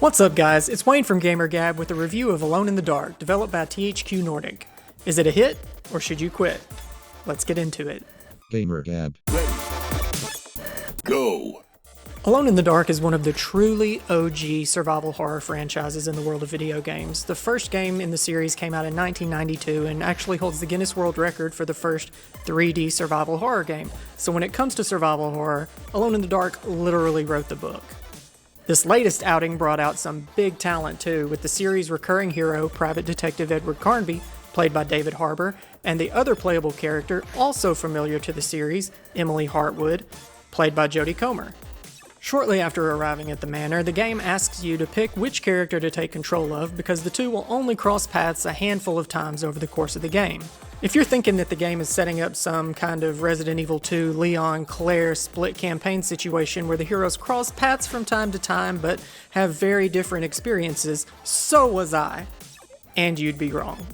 What's up guys, it's Wayne from Gamer Gab with a review of Alone in the Dark, developed by THQ Nordic. Is it a hit, or should you quit? Let's get into it. Gamer Gab. Go! Alone in the Dark is one of the truly OG survival horror franchises in the world of video games. The first game in the series came out in 1992 and actually holds the Guinness World Record for the first 3D survival horror game. So when it comes to survival horror, Alone in the Dark literally wrote the book. This latest outing brought out some big talent too, with the series' recurring hero, Private Detective Edward Carnby, played by David Harbour, and the other playable character, also familiar to the series, Emily Hartwood, played by Jodie Comer. Shortly after arriving at the manor, the game asks you to pick which character to take control of because the two will only cross paths a handful of times over the course of the game. If you're thinking that the game is setting up some kind of Resident Evil 2 Leon-Claire split campaign situation where the heroes cross paths from time to time but have very different experiences, so was I. And you'd be wrong.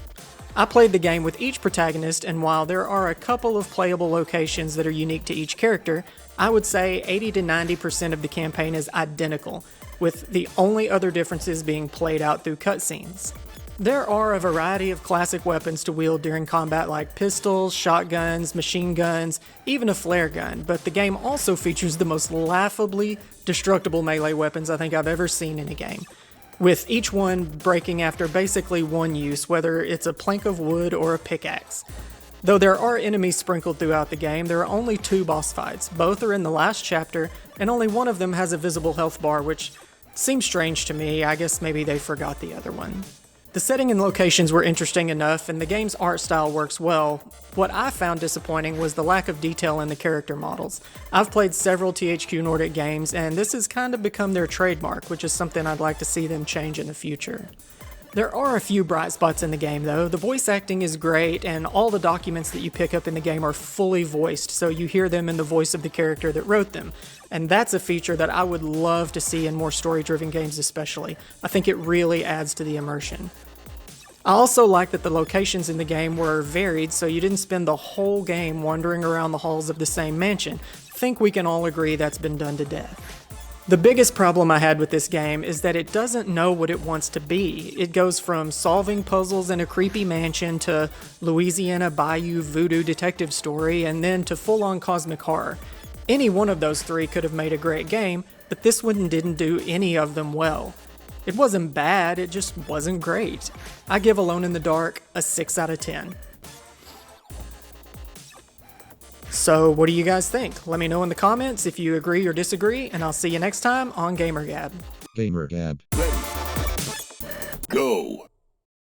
I played the game with each protagonist, and while there are a couple of playable locations that are unique to each character, I would say 80 to 90% of the campaign is identical, with the only other differences being played out through cutscenes. There are a variety of classic weapons to wield during combat like pistols, shotguns, machine guns, even a flare gun, but the game also features the most laughably destructible melee weapons I think I've ever seen in a game, with each one breaking after basically one use, whether it's a plank of wood or a pickaxe. Though there are enemies sprinkled throughout the game, there are only 2 boss fights. Both are in the last chapter, and only one of them has a visible health bar, which seems strange to me. I guess maybe they forgot the other one. The setting and locations were interesting enough, and the game's art style works well. What I found disappointing was the lack of detail in the character models. I've played several THQ Nordic games, and this has kind of become their trademark, which is something I'd like to see them change in the future. There are a few bright spots in the game though. The voice acting is great, and all the documents that you pick up in the game are fully voiced, so you hear them in the voice of the character that wrote them. And that's a feature that I would love to see in more story-driven games especially. I think it really adds to the immersion. I also like that the locations in the game were varied, so you didn't spend the whole game wandering around the halls of the same mansion. I think we can all agree that's been done to death. The biggest problem I had with this game is that it doesn't know what it wants to be. It goes from solving puzzles in a creepy mansion to Louisiana Bayou voodoo detective story and then to full-on cosmic horror. Any one of those 3 could have made a great game, but this one didn't do any of them well. It wasn't bad, it just wasn't great. I give Alone in the Dark a 6 out of 10. So what do you guys think? Let me know in the comments if you agree or disagree, and I'll see you next time on Gamer Gab. Gamer Gab. Go!